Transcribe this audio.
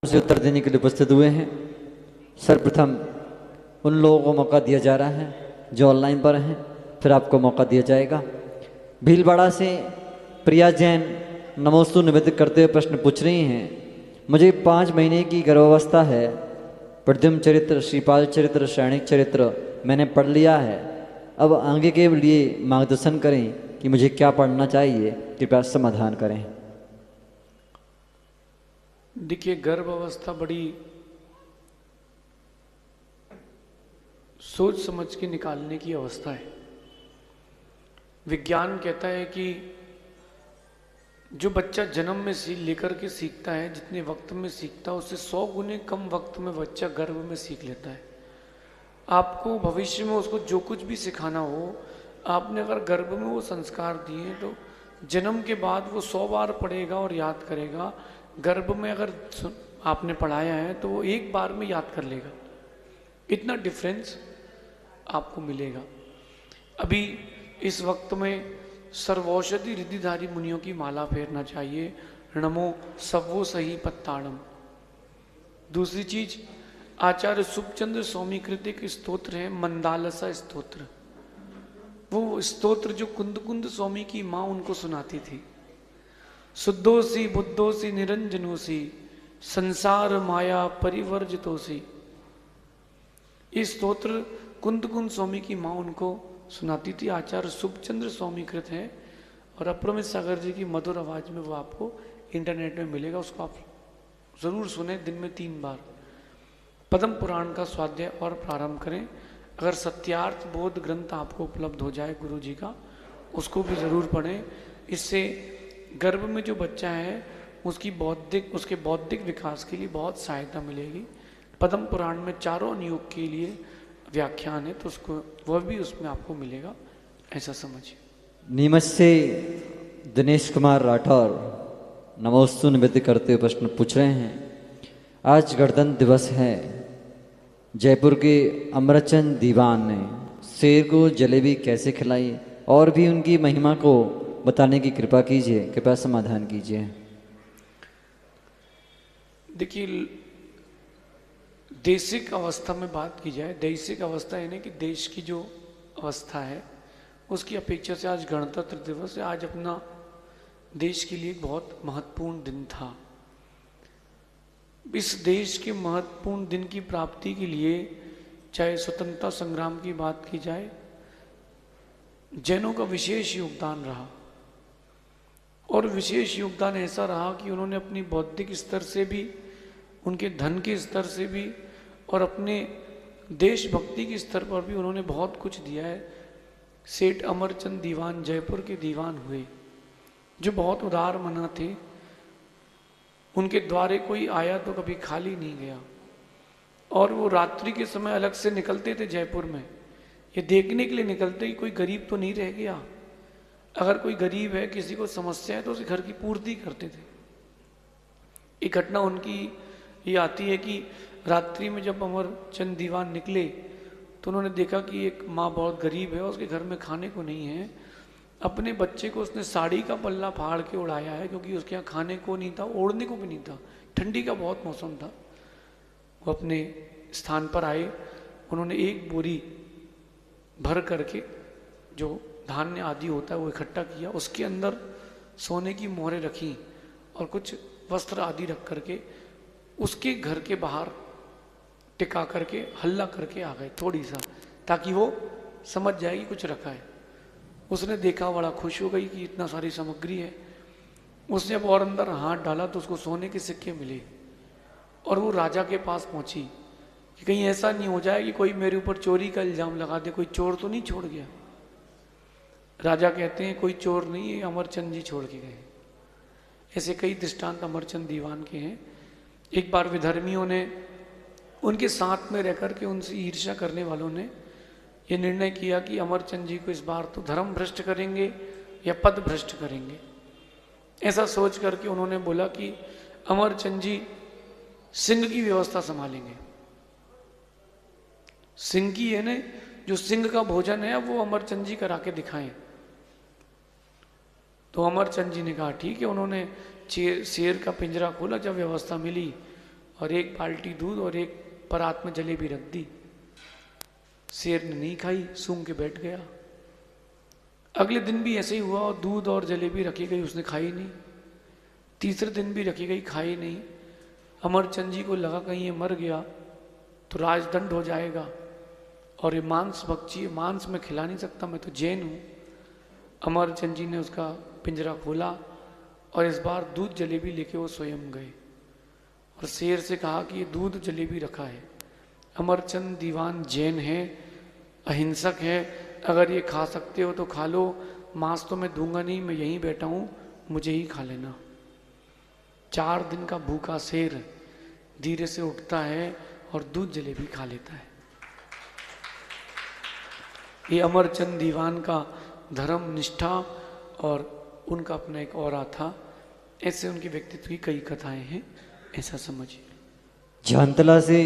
से उत्तर देने के लिए उपस्थित हुए हैं। सर्वप्रथम उन लोगों को मौका दिया जा रहा है जो ऑनलाइन पर हैं, फिर आपको मौका दिया जाएगा। भीलवाड़ा से प्रिया जैन नमोस्तु निवेदित करते हुए प्रश्न पूछ रही हैं। मुझे 5 महीने की गर्भावस्था है। प्रद्युम्न चरित्र, श्रीपाल चरित्र, सैनिक चरित्र मैंने पढ़ लिया है। अब आगे के लिए मार्गदर्शन करें कि मुझे क्या पढ़ना चाहिए, कृपया समाधान करें। देखिए, गर्भ अवस्था बड़ी सोच समझ के निकालने की अवस्था है। विज्ञान कहता है कि जो बच्चा जन्म में लेकर के सीखता है, जितने वक्त में सीखता है उससे 100 गुने कम वक्त में बच्चा गर्भ में सीख लेता है। आपको भविष्य में उसको जो कुछ भी सिखाना हो, आपने अगर गर्भ में वो संस्कार दिए तो जन्म के बाद वो 100 बार पढ़ेगा और याद करेगा। गर्भ में अगर आपने पढ़ाया है तो वो एक बार में याद कर लेगा। इतना डिफरेंस आपको मिलेगा। अभी इस वक्त में सर्वौषधि रिद्धिधारी मुनियों की माला फेरना चाहिए। नमो सवो सही पत्ताड़म। दूसरी चीज, आचार्य सुखचंद्र स्वामी कृत एक स्तोत्र है, मंदालसा स्तोत्र। वो स्तोत्र जो कुंद कुंद स्वामी की माँ उनको सुनाती थी। शुद्धोसी बुद्धोसी निरंजनोसी संसार माया परिवर्जितोसी। इस स्तोत्र कुंद कुंद स्वामी की माँ उनको सुनाती थी। आचार्य सुखचंद्र स्वामी कृत है और अप्रमित सागर जी की मधुर आवाज में वो आपको इंटरनेट में मिलेगा। उसको आप जरूर सुने, दिन में 3 बार। पद्म पुराण का स्वाध्याय और प्रारंभ करें। अगर सत्यार्थ बोध ग्रंथ आपको उपलब्ध हो जाए गुरु जी का, उसको भी जरूर पढ़ें। इससे गर्भ में जो बच्चा है उसके बौद्धिक विकास के लिए बहुत सहायता मिलेगी। पद्म पुराण में चारों अनुयोग के लिए व्याख्यान है, तो उसको वह भी उसमें आपको मिलेगा, ऐसा समझिए। नीमच से दिनेश कुमार राठौर नमोस्तु निवेदित करते हुए प्रश्न पूछ रहे हैं। आज गणतंत्र दिवस है। जयपुर के अमरचंद दीवान ने शेर को जलेबी कैसे खिलाई और भी उनकी महिमा को बताने की कृपा कीजिए, कृपया समाधान कीजिए। देखिए, देशिक अवस्था में बात की जाए, देशिक अवस्था यानी कि देश की जो अवस्था है उसकी अपेक्षा से आज गणतंत्र दिवस है। आज अपना देश के लिए बहुत महत्वपूर्ण दिन था। इस देश के महत्वपूर्ण दिन की प्राप्ति के लिए, चाहे स्वतंत्रता संग्राम की बात की जाए, जैनों का विशेष योगदान रहा। और विशेष योगदान ऐसा रहा कि उन्होंने अपनी बौद्धिक स्तर से भी, उनके धन के स्तर से भी और अपने देशभक्ति के स्तर पर भी उन्होंने बहुत कुछ दिया है। सेठ अमरचंद दीवान जयपुर के दीवान हुए, जो बहुत उदार मना थे। उनके द्वारे कोई आया तो कभी खाली नहीं गया। और वो रात्रि के समय अलग से निकलते थे जयपुर में, ये देखने के लिए निकलते कि कोई गरीब तो नहीं रह गया। अगर कोई गरीब है, किसी को समस्या है, तो उसे घर की पूर्ति करते थे। एक घटना उनकी ये आती है कि रात्रि में जब अमरचंद दीवान निकले तो उन्होंने देखा कि एक माँ बहुत गरीब है, उसके घर में खाने को नहीं है। अपने बच्चे को उसने साड़ी का पल्ला फाड़ के उड़ाया है, क्योंकि उसके यहाँ खाने को नहीं था, ओढ़ने को भी नहीं था। ठंडी का बहुत मौसम था। वो अपने स्थान पर आए, उन्होंने एक बोरी भर करके जो धान्य आदि होता है वो इकट्ठा किया। उसके अंदर सोने की मोहरें रखी और कुछ वस्त्र आदि रख करके उसके घर के बाहर टिका करके हल्ला करके आ गए थोड़ी सा, ताकि वो समझ जाए कि कुछ रखा है। उसने देखा, बड़ा खुश हो गई कि इतना सारी सामग्री है। उसने अब और अंदर हाथ डाला तो उसको सोने के सिक्के मिले और वो राजा के पास पहुंची कि कहीं ऐसा नहीं हो जाए कि कोई मेरे ऊपर चोरी का इल्जाम लगा दे, कोई चोर तो नहीं छोड़ गया। राजा कहते हैं कोई चोर नहीं है, अमरचंद जी छोड़ के गए। ऐसे कई दृष्टांत अमरचंद दीवान के हैं। एक बार विधर्मियों ने उनके साथ में रह करके उनसे ईर्ष्या करने वालों ने ये निर्णय किया कि अमरचंद जी को इस बार तो धर्म भ्रष्ट करेंगे या पद भ्रष्ट करेंगे। ऐसा सोच करके उन्होंने बोला कि अमरचंद जी सिंह की व्यवस्था संभालेंगे। सिंह की है ना, जो सिंह का भोजन है वो अमरचंद जी करा के दिखाएं। तो अमरचंद जी ने कहा ठीक है। उन्होंने शेर का पिंजरा खोला जब व्यवस्था मिली, और एक बाल्टी दूध और एक परात में जलेबी रख दी। शेर ने नहीं खाई, सूंघ के बैठ गया। अगले दिन भी ऐसे ही हुआ और दूध और जलेबी रखी गई, उसने खाई नहीं। तीसरे दिन भी रखी गई, खाई नहीं। अमरचंद जी को लगा कहीं ये मर गया तो राजदंड हो जाएगा और ये मांस भक्षी, मांस में खिला नहीं सकता, मैं तो जैन हूँ। अमरचंद जी ने उसका पिंजरा खोला और इस बार दूध जलेबी लेके वो स्वयं गए और शेर से कहा कि ये दूध जलेबी रखा है। अमरचंद दीवान जैन है, अहिंसक है, अगर ये खा सकते हो तो खा लो, मांस तो मैं दूंगा नहीं, मैं यहीं बैठा हूँ, मुझे ही खा लेना। 4 दिन का भूखा शेर धीरे से उठता है और दूध जलेबी खा लेता है। ये अमरचंद दीवान का धर्म, निष्ठा और उनका अपना एक औरा था। ऐसे उनके व्यक्तित्व की कई कथाएं हैं, ऐसा समझिए। जानतला से